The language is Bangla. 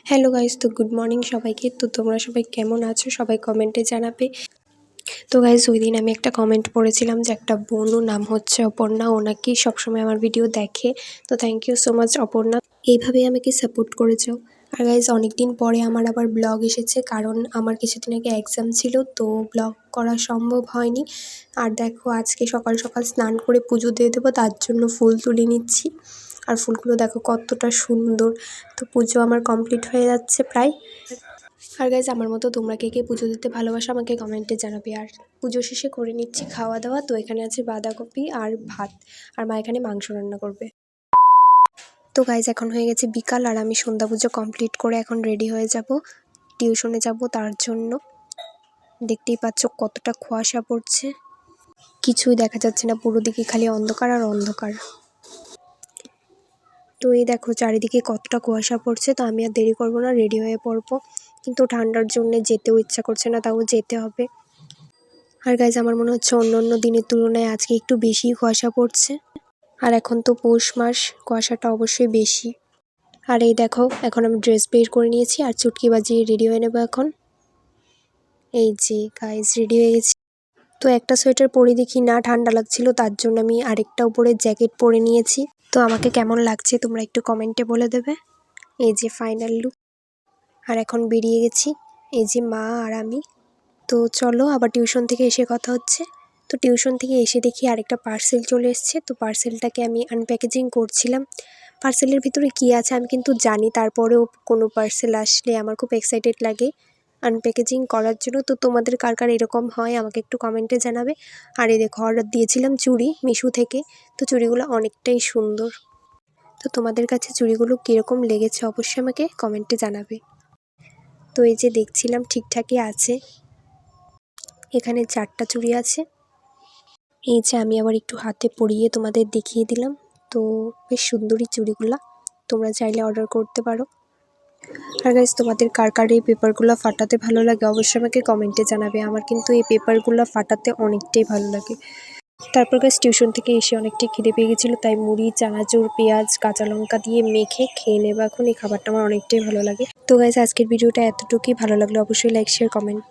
হ্যালো গাইস, তো গুড মর্নিং সবাইকে। তো তোমরা সবাই কেমন আছো সবাই কমেন্টে জানাবে। তো গাইস, ওই দিন আমি একটা কমেন্ট পড়েছিলাম যে একটা বোনও নাম হচ্ছে অপর্ণা, ও নাকি সবসময় আমার ভিডিও দেখে। তো thank you so much Aparna, এইভাবেই আমাকে সাপোর্ট করেছো। আর গাইস, অনেকদিন পরে আমার আবার ব্লগ এসেছে, কারণ আমার কিছুদিন আগে এক্সাম ছিল, তো ব্লগ করা সম্ভব হয়নি। আর দেখো, আজকে সকাল সকাল স্নান করে পুজো দিয়ে দেবো, তার জন্য ফুল তুলে নিচ্ছি। আর ফুলগুলো দেখো কতটা সুন্দর। তো পুজো আমার কমপ্লিট হয়ে যাচ্ছে প্রায়। আর গাইজ, আমার মতো তোমরা কে কে পুজো দিতে ভালোবাসো আমাকে কমেন্টে জানাবে। আর পুজো শেষে করে নিচ্ছি খাওয়া দাওয়া। তো এখানে আছে বাঁধাকপি আর ভাত, আর মা এখানে মাংস রান্না করবে। তো গাইজ, এখন হয়ে গেছে বিকাল, আর আমি সন্ধ্যা পুজো কমপ্লিট করে এখন রেডি হয়ে যাব, টিউশনে যাব। তার জন্য দেখতেই পাচ্ছ কতটা কুয়াশা পড়ছে, কিছুই দেখা যাচ্ছে না, পুরো দিকে খালি অন্ধকার আর অন্ধকার। তো এই দেখো চারিদিকে কতটা কুয়াশা পড়ছে। তো আমি আর দেরি করবো না, রেডি হয়ে পড়বো। কিন্তু ঠান্ডার জন্য যেতেও ইচ্ছা করছে না, তাও যেতে হবে। আর গাইজ, আমার মনে হচ্ছে অন্য দিনের তুলনায় আজকে একটু বেশি কুয়াশা পড়ছে। আর এখন তো পৌষ মাস, কুয়াশাটা অবশ্যই বেশি। আর এই দেখো, এখন আমি ড্রেস বের করে নিয়েছি আর চুটকি বাজিয়ে রেডি হয়ে নেবো এখন। এই যে গাইজ, রেডি হয়ে গেছি। তো একটা সোয়েটার পরে দেখি না ঠান্ডা লাগছিল, তার জন্য আমি আরেকটা উপরে জ্যাকেট পরে নিয়েছি। তো আমাকে কেমন লাগছে তোমরা একটু কমেন্টে বলে দেবে। এই যে ফাইনাল লুক। আর এখন বেরিয়ে গেছি, এই যে মা আর আমি। তো চলো, আবার টিউশন থেকে এসে কথা হচ্ছে। তো টিউশন থেকে এসে দেখি আরেকটা পার্সেল চলে এসছে। তো পার্সেলটাকে আমি আনপ্যাকেজিং করছিলাম। পার্সেলের ভিতরে কী আছে আমি কিন্তু জানি, তারপরেও কোনো পার্সেল আসলে আমার খুব এক্সাইটেড লাগে আনপ্যাকেজিং করার জন্য। তো তোমাদের কার কার এরকম হয় আমাকে একটু কমেন্টে জানাবে। আর এই দেখো, অর্ডার দিয়েছিলাম চুড়ি মিশো থেকে। তো চুড়িগুলো অনেকটাই সুন্দর। তো তোমাদের কাছে চুড়িগুলো কীরকম লেগেছে অবশ্যই আমাকে কমেন্টে জানাবে। তো এই যে দেখছিলাম ঠিকঠাকই আছে, এখানে 4টা চুড়ি আছে। এই যে আমি আবার একটু হাতে পরিয়ে তোমাদের দেখিয়ে দিলাম। তো বেশ সুন্দরই চুড়িগুলা, তোমরা চাইলে অর্ডার করতে পারো। আর গাইজ, তোমাদের কার কার এই পেপারগুলো ফাটাতে ভালো লাগে অবশ্যই আমাকে কমেন্টে জানাবে। আমার কিন্তু এই পেপারগুলো ফাটাতে অনেকটাই ভালো লাগে। তারপর গাইজ, টিউশন থেকে এসে অনেকটাই খিদে পেয়ে গেছিলো, তাই মুড়ি, চানাচুর, পেঁয়াজ, কাঁচা লঙ্কা দিয়ে মেখে খেয়ে নেবো এখন। এই খাবারটা আমার অনেকটাই ভালো লাগে। তো গাইজ, আজকের ভিডিওটা এতটুকুই। ভালো লাগলে অবশ্যই লাইক, শেয়ার, কমেন্ট।